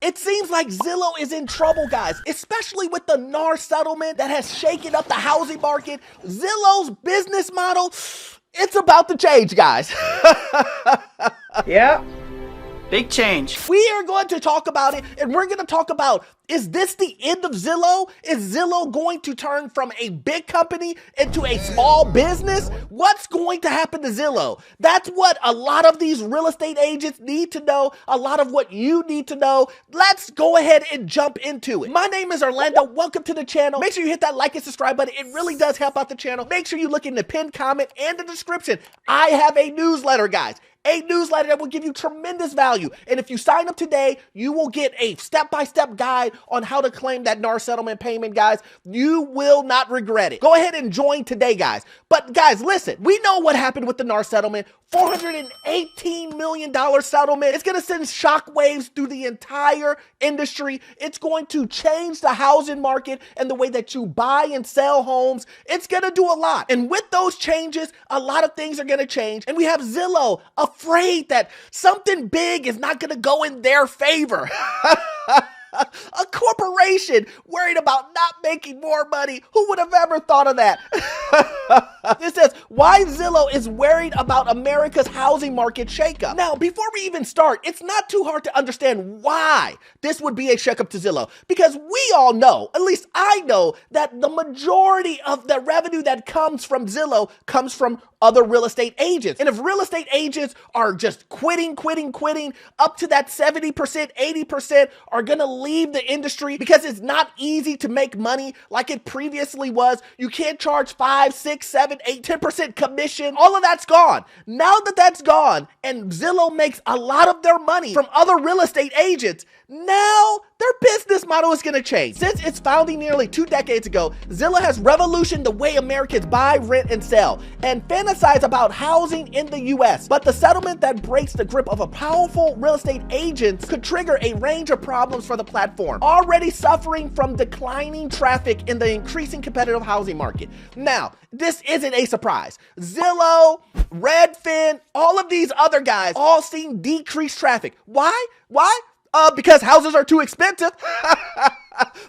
It seems like Zillow is in trouble, guys, especially with the NAR settlement that has shaken up the housing market. Zillow's business model, it's about to change, guys. Yeah. Big change. We are going to talk about it, and we're going to talk about, is this the end of Zillow? Is Zillow going to turn from a big company into a small business? What's going to happen to Zillow? That's what a lot of these real estate agents need to know, a lot of what you need to know. Let's go ahead and jump into it. My name is Orlando. Welcome to the channel. Make sure you hit that like and subscribe button. It really does help out the channel. Make sure you look in the pinned comment and the description. I have a newsletter, guys. A newsletter that will give you tremendous value. And if you sign up today, you will get a step-by-step guide on how to claim that NAR settlement payment, guys. You will not regret it. Go ahead and join today, guys. But guys, listen, we know what happened with the NAR settlement. $418 million settlement. It's going to send shockwaves through the entire industry. It's going to change the housing market and the way that you buy and sell homes. It's going to do a lot. And with those changes, a lot of things are going to change. And we have Zillow afraid that something big is not going to go in their favor. A corporation worried about not making more money. Who would have ever thought of that? This says, why Zillow is worried about America's housing market shakeup. Now, before we even start, it's not too hard to understand why this would be a shakeup to Zillow. Because we all know, at least I know, that the majority of the revenue that comes from Zillow comes from other real estate agents. And if real estate agents are just quitting, up to that 70%, 80% are gonna leave the industry because it's not easy to make money like it previously was. You can't charge 5, 6, 7, 8, 10% commission. All of that's gone. Now that that's gone and Zillow makes a lot of their money from other real estate agents, now their business model is going to change. Since its founding nearly 2 decades ago, Zillow has revolutionized the way Americans buy, rent, and sell, and fantasize about housing in the US. But the settlement that breaks the grip of a powerful real estate agents could trigger a range of problems for the platform, already suffering from declining traffic in the increasing competitive housing market. Now, this isn't a surprise. Zillow, Redfin, all of these other guys all seen decreased traffic. Why? Because houses are too expensive.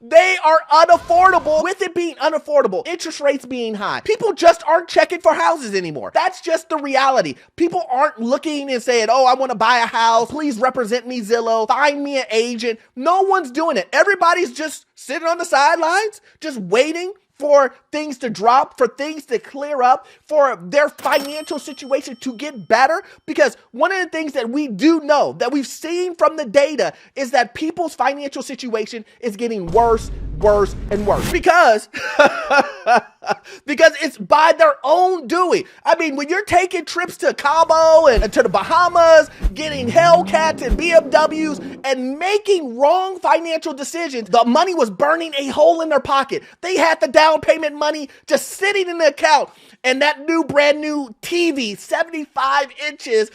They are unaffordable. With it being unaffordable, interest rates being high, people just aren't checking for houses anymore. That's just the reality. People aren't looking and saying, oh, I want to buy a house. Please represent me, Zillow. Find me an agent. No one's doing it. Everybody's just sitting on the sidelines, just waiting for things to drop, for things to clear up, for their financial situation to get better. Because one of the things that we do know, that we've seen from the data, is that people's financial situation is getting worse and worse because it's by their own doing. I mean, when you're taking trips to Cabo and to the Bahamas, getting Hellcats and BMWs and making wrong financial decisions, the money was burning a hole in their pocket. They had the down payment money just sitting in the account, and that brand new TV, 75 inches,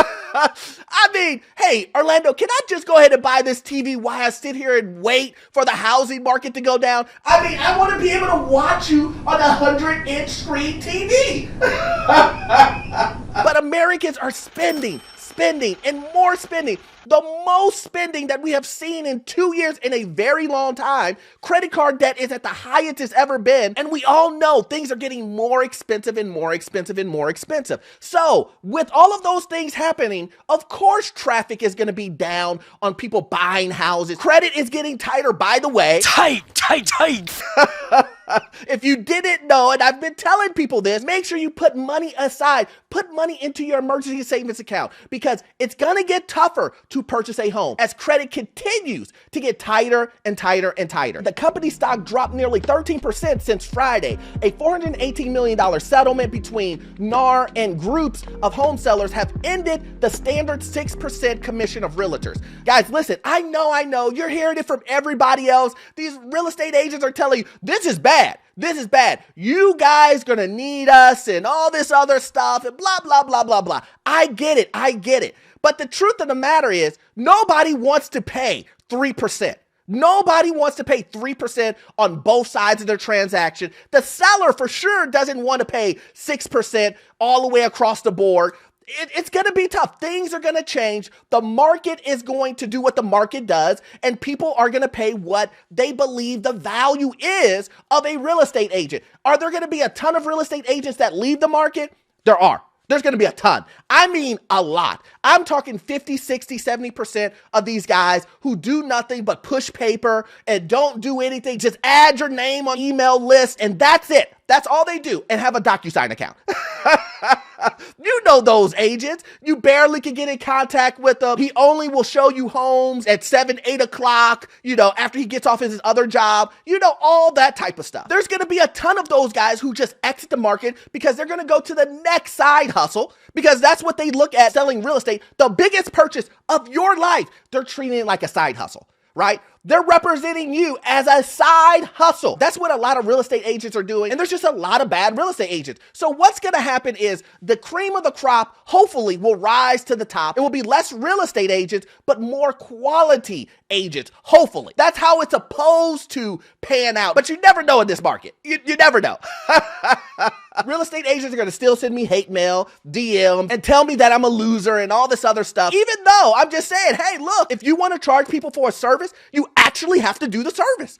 I mean, hey, Orlando, can I just go ahead and buy this TV while I sit here and wait for the housing market to go down? I mean, I want to be able to watch you on a 100-inch screen TV. But Americans are spending and more spending. The most spending that we have seen in 2 years in a very long time. Credit card debt is at the highest it's ever been. And we all know things are getting more expensive and more expensive and more expensive. So with all of those things happening, of course, traffic is going to be down on people buying houses. Credit is getting tighter, by the way. Tight. If you didn't know, and I've been telling people this, make sure you put money aside. Put money into your emergency savings account because it's going to get tougher to purchase a home as credit continues to get tighter and tighter and tighter. The company stock dropped nearly 13% since Friday. A $418 million settlement between NAR and groups of home sellers have ended the standard 6% commission of realtors. Guys, listen, I know, you're hearing it from everybody else. These real estate agents are telling you, this is bad. This is bad. You guys gonna need us and all this other stuff and blah, blah, blah, blah, blah. I get it. But the truth of the matter is nobody wants to pay 3%. Nobody wants to pay 3% on both sides of their transaction. The seller for sure doesn't want to pay 6% all the way across the board. It's going to be tough. Things are going to change. The market is going to do what the market does, and people are going to pay what they believe the value is of a real estate agent. Are there going to be a ton of real estate agents that leave the market? There are. There's going to be a ton. I mean, a lot. I'm talking 50, 60, 70% of these guys who do nothing but push paper and don't do anything. Just add your name on email lists and that's it. That's all they do, and have a DocuSign account. You know those agents. You barely can get in contact with them. He only will show you homes at 7, 8 o'clock, after he gets off his other job, all that type of stuff. There's going to be a ton of those guys who just exit the market because they're going to go to the next side hustle, because that's what they look at selling real estate. The biggest purchase of your life, they're treating it like a side hustle, right? They're representing you as a side hustle. That's what a lot of real estate agents are doing. And there's just a lot of bad real estate agents. So what's going to happen is the cream of the crop hopefully will rise to the top. It will be less real estate agents, but more quality agents. Hopefully. That's how it's supposed to pan out. But you never know in this market. You never know. Real estate agents are going to still send me hate mail, DM, and tell me that I'm a loser and all this other stuff. Even though I'm just saying, hey, look, if you want to charge people for a service, you actually have to do the service.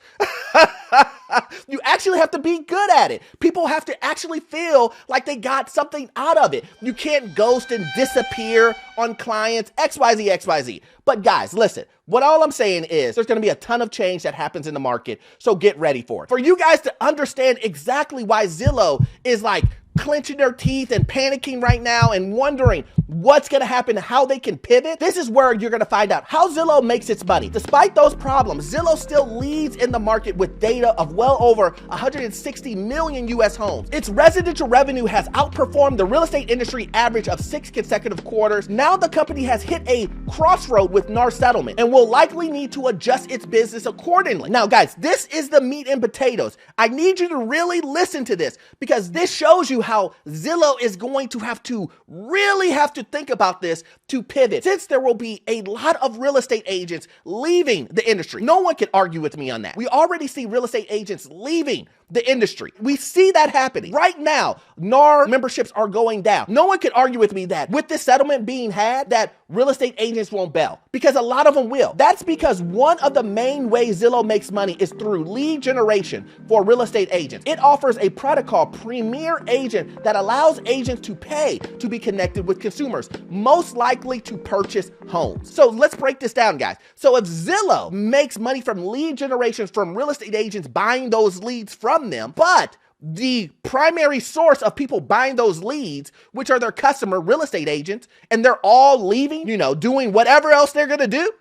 You actually have to be good at it. People have to actually feel like they got something out of it. You can't ghost and disappear on clients, XYZ, XYZ. But guys, listen, what all I'm saying is there's going to be a ton of change that happens in the market. So get ready for it. For you guys to understand exactly why Zillow is like clenching their teeth and panicking right now and wondering what's going to happen, how they can pivot, this is where you're going to find out how Zillow makes its money. Despite those problems, Zillow still leads in the market with data of well over 160 million US homes. Its residential revenue has outperformed the real estate industry average of 6 consecutive quarters. Now the company has hit a crossroad with NAR settlement and will likely need to adjust its business accordingly. Now guys, this is the meat and potatoes. I need you to really listen to this, because this shows you how Zillow is going to really have to think about this to pivot, since there will be a lot of real estate agents leaving the industry. No one can argue with me on that. We already see real estate agents leaving the industry. We see that happening right now. NAR memberships are going down. No one can argue with me that with this settlement being had, that real estate agents won't bail, because a lot of them will. That's because one of the main ways Zillow makes money is through lead generation for real estate agents. It offers a product called Premier Agent that allows agents to pay to be connected with consumers, most likely to purchase homes. So let's break this down, guys. So if Zillow makes money from lead generation from real estate agents buying those leads from them, but the primary source of people buying those leads, which are their customer real estate agents, and they're all leaving, doing whatever else they're going to do.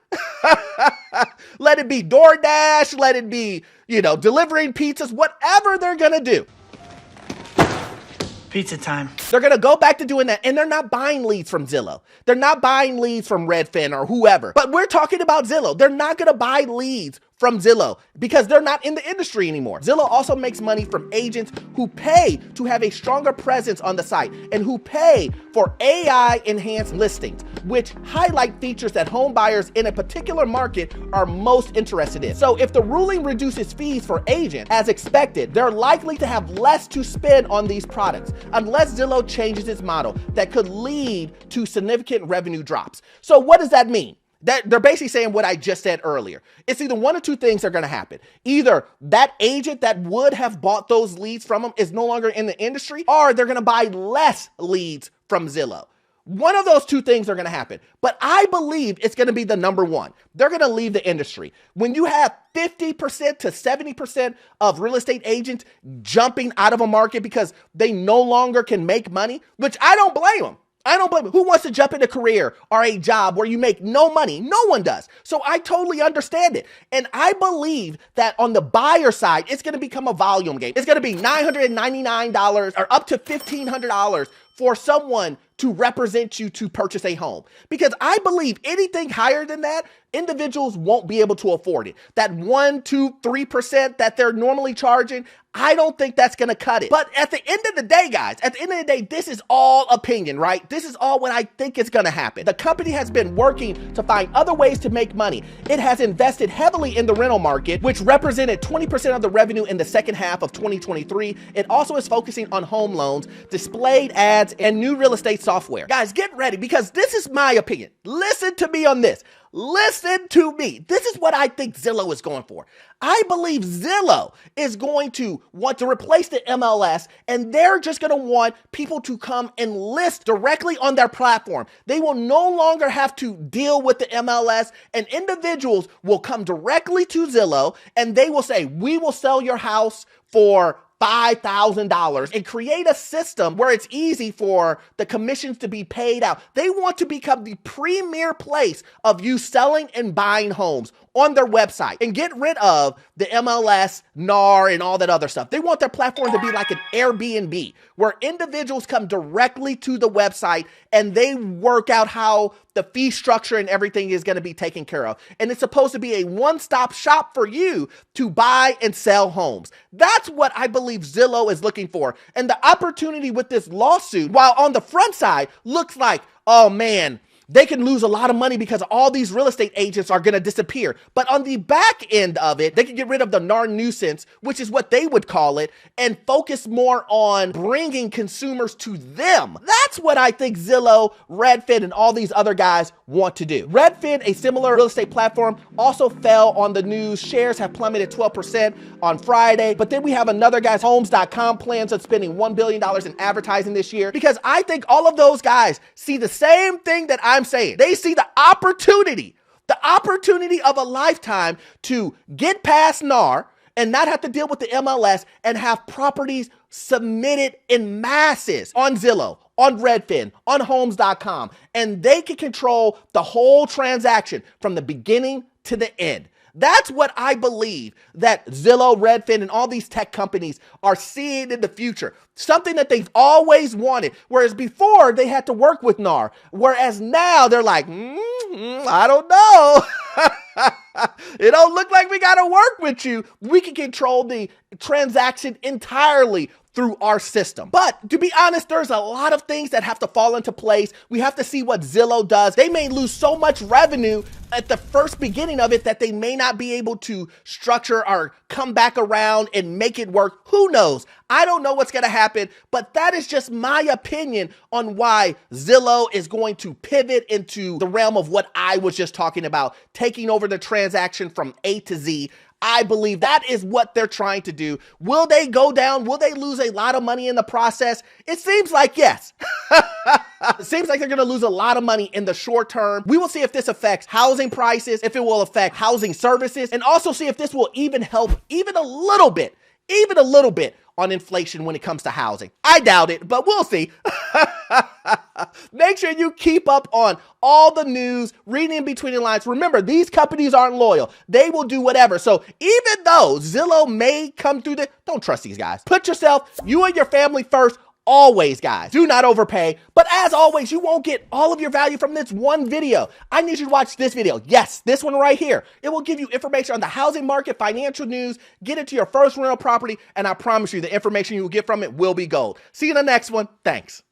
Let it be DoorDash, let it be, delivering pizzas, whatever they're going to do. Pizza time. They're going to go back to doing that, and they're not buying leads from Zillow. They're not buying leads from Redfin or whoever. But we're talking about Zillow. They're not going to buy leads from Zillow because they're not in the industry anymore. Zillow also makes money from agents who pay to have a stronger presence on the site and who pay for AI-enhanced listings, which highlight features that home buyers in a particular market are most interested in. So if the ruling reduces fees for agents, as expected, they're likely to have less to spend on these products unless Zillow changes its model that could lead to significant revenue drops. So what does that mean? That they're basically saying what I just said earlier. It's either one or two things are going to happen. Either that agent that would have bought those leads from them is no longer in the industry, or they're going to buy less leads from Zillow. One of those two things are going to happen, but I believe it's going to be the number one. They're going to leave the industry. When you have 50% to 70% of real estate agents jumping out of a market because they no longer can make money, which I don't blame them. Who wants to jump in a career or a job where you make no money? No one does. So I totally understand it. And I believe that on the buyer side, it's going to become a volume game. It's going to be $999 or up to $1,500 for someone to represent you to purchase a home. Because I believe anything higher than that, individuals won't be able to afford it. That 1%, 2%, 3% that they're normally charging, I don't think that's going to cut it. But at the end of the day, guys, this is all opinion, right? This is all what I think is going to happen. The company has been working to find other ways to make money. It has invested heavily in the rental market, which represented 20% of the revenue in the second half of 2023. It also is focusing on home loans, displayed ads, and new real estate software. Guys, get ready because this is my opinion. Listen to me on this. Listen to me. This is what I think Zillow is going for. I believe Zillow is going to want to replace the MLS, and they're just going to want people to come and list directly on their platform. They will no longer have to deal with the MLS, and individuals will come directly to Zillow, and they will say, we will sell your house for $5,000 and create a system where it's easy for the commissions to be paid out. They want to become the premier place of you selling and buying homes on their website and get rid of the MLS, NAR, and all that other stuff. They want their platform to be like an Airbnb where individuals come directly to the website and they work out how the fee structure and everything is going to be taken care of. And it's supposed to be a one-stop shop for you to buy and sell homes. That's what I believe Zillow is looking for. And the opportunity with this lawsuit, while on the front side looks like, oh man, they can lose a lot of money because all these real estate agents are going to disappear. But on the back end of it, they can get rid of the NAR nuisance, which is what they would call it, and focus more on bringing consumers to them. That's what I think Zillow, Redfin, and all these other guys want to do. Redfin, a similar real estate platform, also fell on the news. Shares have plummeted 12% on Friday. But then we have another guy's Homes.com plans on spending $1 billion in advertising this year, because I think all of those guys see the same thing that I'm saying. They see the opportunity of a lifetime to get past NAR and not have to deal with the MLS and have properties submitted in masses on Zillow, on Redfin, on Homes.com, and they can control the whole transaction from the beginning to the end. That's what I believe that Zillow, Redfin, and all these tech companies are seeing in the future. Something that they've always wanted. Whereas before, they had to work with NAR. Whereas now, they're like, I don't know. It don't look like we got to work with you. We can control the transaction entirely through our system. But to be honest, there's a lot of things that have to fall into place. We have to see what Zillow does. They may lose so much revenue at the first beginning of it that they may not be able to structure or come back around and make it work. Who knows? I don't know what's going to happen, but that is just my opinion on why Zillow is going to pivot into the realm of what I was just talking about, taking over the transaction from A to Z. I believe that is what they're trying to do. Will they go down? Will they lose a lot of money in the process? It seems like yes. It seems like they're going to lose a lot of money in the short term. We will see if this affects housing prices, if it will affect housing services, and also see if this will even help even a little bit on inflation when it comes to housing. I doubt it, but we'll see. Make sure you keep up on all the news, reading in between the lines. Remember, these companies aren't loyal. They will do whatever. So even though Zillow may come through don't trust these guys. Put yourself, you and your family first. Always, guys, do not overpay. But as always, you won't get all of your value from this one video. I need you to watch this video. Yes, this one right here. It will give you information on the housing market, financial news, get into your first rental property, and I promise you the information you will get from it will be gold. See you in the next one. Thanks.